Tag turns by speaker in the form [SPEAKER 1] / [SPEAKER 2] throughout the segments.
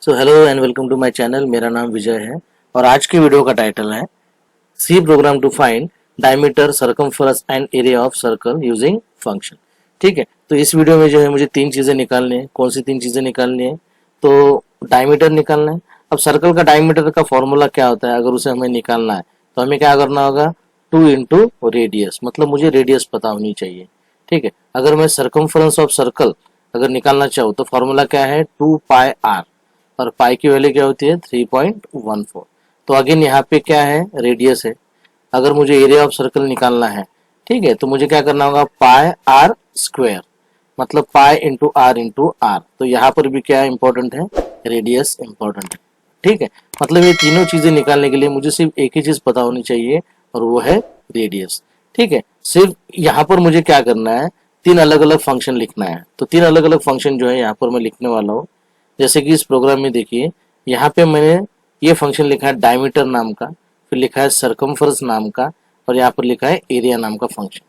[SPEAKER 1] So hello and welcome to my channel. मेरा नाम विजय है और आज की वीडियो का टाइटल है C program to find diameter, circumference and area of circle using function. ठीक है, तो इस वीडियो में जो है मुझे तीन चीजें निकालनी है। कौन सी तीन चीजें निकालनी है? तो डायमीटर निकालना है। अब सर्कल का डायमीटर का फॉर्मूला क्या होता है? अगर उसे हमें निकालना है तो हमें क्या करना होगा? 2 इंटू रेडियस, मतलब मुझे रेडियस पता होनी चाहिए। ठीक है, अगर मैं सरकमफेरेंस ऑफ सर्कल अगर निकालना चाहूँ तो फॉर्मूला क्या है? 2πr, और पाई की वैल्यू क्या होती है? 3.14। तो अगेन यहाँ पे क्या है? रेडियस है। अगर मुझे एरिया ऑफ सर्कल निकालना है, ठीक है, तो मुझे क्या करना होगा? पाई आर स्क्वायर, मतलब पाई इंटू आर। तो यहाँ पर भी क्या इंपॉर्टेंट है? रेडियस इंपॉर्टेंट है। ठीक है, मतलब ये तीनों चीजें निकालने के लिए मुझे सिर्फ एक ही चीज पता होनी चाहिए और वो है रेडियस। ठीक है, सिर्फ यहाँ पर मुझे क्या करना है? तीन अलग अलग फंक्शन लिखना है। तो तीन अलग अलग फंक्शन जो है यहाँ पर मैं लिखने वाला हूँ। जैसे कि इस प्रोग्राम में देखिए, यहाँ पे मैंने ये फंक्शन लिखा है डायमीटर नाम का, फिर लिखा है सरकमफेरेंस नाम का, और यहाँ पर लिखा है एरिया नाम का फंक्शन।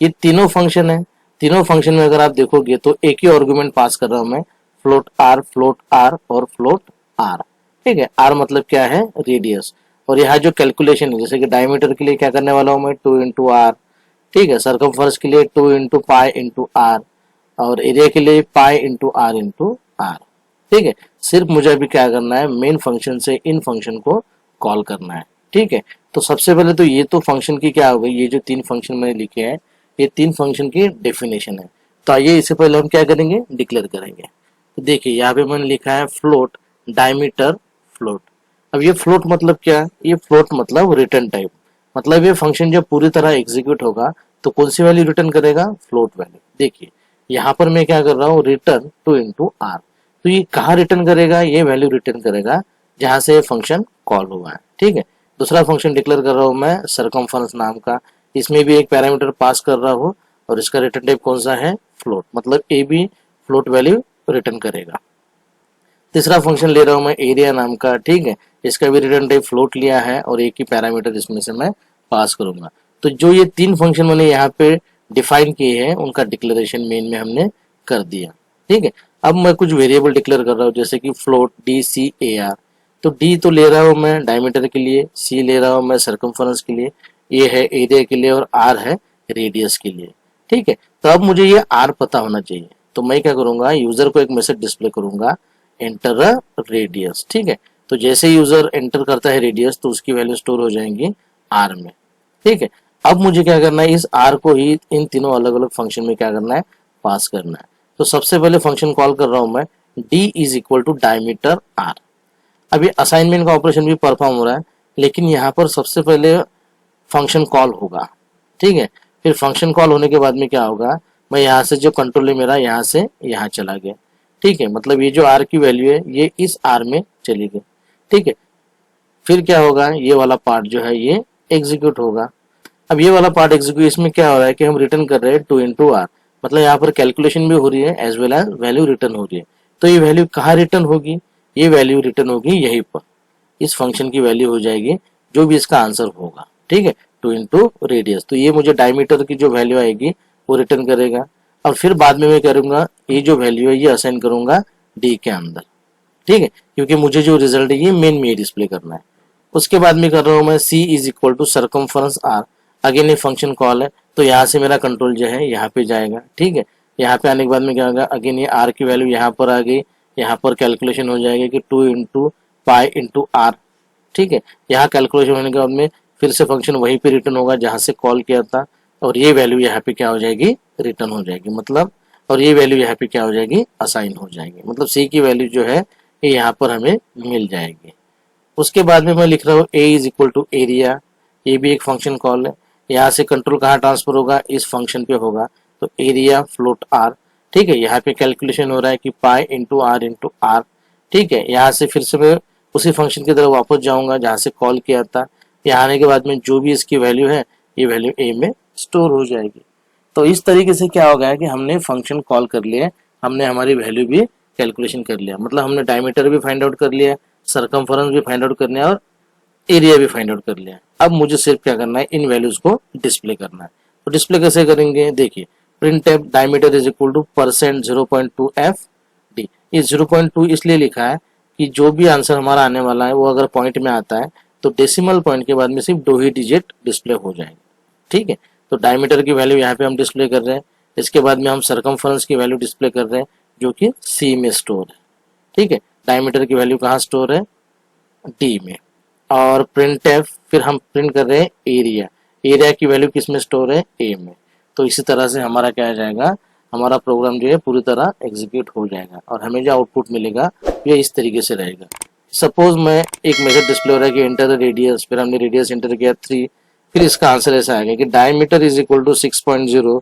[SPEAKER 1] ये तीनों फंक्शन है। तीनों फंक्शन में अगर आप देखोगे तो एक ही आर्गुमेंट पास कर रहा हूं मैं, फ्लोट आर और फ्लोट आर। ठीक है, आर मतलब क्या है? रेडियस। और यहाँ जो कैलकुलेशन है, जैसे कि डायमीटर के लिए क्या करने वाला हूँ मैं? 2 इंटू आर। ठीक है, सरकमफेरेंस के लिए 2 इंटू पाई इंटू आर, और एरिया के लिए पाई इंटू आर। ठीक है, सिर्फ मुझे अभी क्या करना है? मेन फंक्शन से इन फंक्शन को कॉल करना है। ठीक है, तो सबसे पहले तो ये तो फंक्शन की क्या हो गई? ये जो तीन फंक्शन मैंने लिखे हैं, ये तीन फंक्शन की डेफिनेशन है। तो आइए इससे पहले हम क्या करेंगे? डिक्लेयर करेंगे। तो देखिए यहाँ पे मैंने लिखा है फ्लोट डायमीटर फ्लोट। अब ये फ्लोट मतलब क्या? ये फ्लोट मतलब रिटर्न टाइप, मतलब ये फंक्शन जब पूरी तरह एग्जीक्यूट होगा तो कौन सी वैल्यू रिटर्न करेगा? Float value. देखिए यहाँ पर मैं क्या कर रहा हूँ? Return 2 into R. तो ये कहाँ रिटर्न करेगा? ये वैल्यू रिटर्न करेगा जहां से फंक्शन कॉल हुआ है। ठीक है, दूसरा फंक्शन डिक्लेयर कर रहा हूं मैं सरकमफेरेंस नाम का। इसमें भी एक पैरामीटर पास कर रहा हूं और इसका रिटर्न टाइप कौन सा है? फ्लोट, मतलब ए भी फ्लोट वैल्यू रिटर्न करेगा। तीसरा फंक्शन ले रहा हूं मैं एरिया नाम का। ठीक है, इसका भी रिटर्न टाइप फ्लोट लिया है और एक ही पैरामीटर इसमें से मैं पास करूंगा। तो जो ये तीन फंक्शन मैंने यहाँ पे डिफाइन किए हैं उनका डिक्लेरेशन मेन में हमने कर दिया। ठीक है, अब मैं कुछ वेरिएबल डिक्लेयर कर रहा हूँ, जैसे कि float D C A R. तो डी तो ले रहा हूँ मैं डायमीटर के लिए, सी ले रहा हूँ मैं सरकमफेरेंस के लिए, ए है एरिया के लिए और आर है रेडियस के लिए। ठीक है, तो अब मुझे ये आर पता होना चाहिए। तो मैं क्या करूंगा? यूजर को एक मैसेज डिस्प्ले करूंगा, एंटर रेडियस। ठीक है, तो जैसे यूजर एंटर करता है रेडियस तो उसकी वैल्यू स्टोर हो जाएंगी आर में। ठीक है, अब मुझे क्या करना है? इस आर को ही इन तीनों अलग अलग फंक्शन में क्या करना है? पास करना है। तो सबसे पहले फंक्शन कॉल कर रहा हूं मैं, D is equal to diameter R. अभी असाइनमेंट का ऑपरेशन भी परफॉर्म हो रहा है, लेकिन यहाँ पर सबसे पहले फंक्शन कॉल होगा। ठीक है, फिर फंक्शन कॉल होने के बाद में क्या होगा? मैं यहाँ से जो कंट्रोल है मेरा यहाँ से यहाँ चला गया। ठीक है, मतलब ये जो आर की वैल्यू है ये इस आर में चली गई। ठीक है, फिर क्या होगा? ये वाला पार्ट जो है ये एग्जीक्यूट होगा। अब ये वाला पार्ट एग्जीक्यूट, इसमें क्या हो रहा है कि हम रिटर्न कर रहे हैं 2 इंटू आर, मतलब यहाँ पर कैलकुलेशन भी हो रही है as well as value return हो रही है। तो ये वैल्यू कहाँ रिटर्न होगी? ये वैल्यू रिटर्न होगी यहीं पर, इस फंक्शन की वैल्यू हो जाएगी जो भी इसका आंसर होगा। ठीक है, 2 इंटू रेडियस। तो ये मुझे डायमीटर की जो वैल्यू आएगी वो रिटर्न करेगा, और फिर बाद में मैं करूंगा ये जो वैल्यू है ये असाइन करूंगा डी के अंदर। ठीक है, क्योंकि मुझे जो रिजल्ट है ये मेन में डिस्प्ले करना है। उसके बाद में कर रहा हूँ मैं C is equal to circumference R. Again ये फंक्शन कॉल है, तो यहाँ से मेरा कंट्रोल जो है यहाँ पे जाएगा। ठीक है, यहाँ पे आने के बाद में क्या होगा? अगेन ये आर की वैल्यू यहाँ पर आ गई, यहाँ पर कैलकुलेशन हो जाएगी कि 2 इंटू पाई इंटू आर। ठीक है, यहाँ कैलकुलेशन होने के बाद में फिर से फंक्शन वहीं पे रिटर्न होगा जहाँ से कॉल किया था, और ये वैल्यू यहाँ पे क्या हो जाएगी? रिटर्न हो जाएगी, मतलब, और ये वैल्यू यहाँ पे क्या हो जाएगी? असाइन हो जाएगी, मतलब सी की वैल्यू जो है ये यहाँ पर हमें मिल जाएगी। उसके बाद में मैं लिख रहा हूँ ए इज इक्वल टू एरिया। ये भी एक फंक्शन कॉल है, यहाँ से कंट्रोल कहाँ ट्रांसफर होगा? इस फंक्शन पे होगा, तो एरिया फ्लोट आर। ठीक है, यहाँ पे कैलकुलेशन हो रहा है कि पाई इंटू आर। ठीक है, यहाँ से फिर से मैं उसी फंक्शन की तरफ वापस जाऊंगा जहाँ से कॉल किया था। यहाँ आने के बाद में जो भी इसकी वैल्यू है ये वैल्यू ए में स्टोर हो जाएगी। तो इस तरीके से क्या हो गया कि हमने फंक्शन कॉल कर लिया, हमने हमारी वैल्यू भी कैलकुलेशन कर लिया, मतलब हमने डायमीटर भी फाइंड आउट कर लिया, सरकमफेरेंस भी फाइंड आउट कर लिया और एरिया भी फाइंड आउट कर लिया। अब मुझे सिर्फ क्या करना है? इन वैल्यूज को डिस्प्ले करना है। तो डिस्प्ले कैसे करेंगे? देखिए, print F diameter is equal two percent 0.2 F D. ये 0.2 इसलिए लिखा है कि जो भी आंसर हमारा आने वाला है वो अगर पॉइंट में आता है तो डेसिमल पॉइंट के बाद में सिर्फ 2 ही डिजिट डिस्प्ले हो जाएंगे। ठीक है, तो डायमीटर की वैल्यू यहाँ पे हम डिस्प्ले कर रहे हैं। इसके बाद में हम सरकमफरेंस की वैल्यू डिस्प्ले कर रहे हैं जो कि सी में स्टोर है। ठीक है, डायमीटर की वैल्यू कहाँ स्टोर है, डी में। और प्रिंट एफ, फिर हम प्रिंट कर रहे हैं एरिया, एरिया की वैल्यू किस में स्टोर है, ए में। तो इसी तरह से हमारा क्या आ जाएगा, हमारा प्रोग्राम जो है पूरी तरह एग्जीक्यूट हो जाएगा और हमें जो आउटपुट मिलेगा ये इस तरीके से रहेगा। सपोज मैं एक मैसेज डिस्प्ले हो रहा है कि एंटर द रेडियस, फिर हमने रेडियस एंटर किया 3, फिर इसका आंसर ऐसा आएगा कि diameter is equal to 6.0,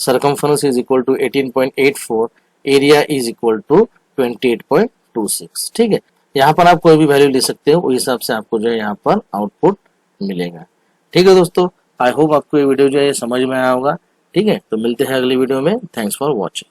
[SPEAKER 1] circumference is equal to 18.84, area is equal to 28.26। ठीक है, यहाँ पर आप कोई भी वैल्यू ले सकते हो, उस हिसाब से आपको जो है यहाँ पर आउटपुट मिलेगा। ठीक है दोस्तों, आई होप आपको ये वीडियो जो है समझ में आया होगा। ठीक है, तो मिलते हैं अगली वीडियो में। Thanks for watching.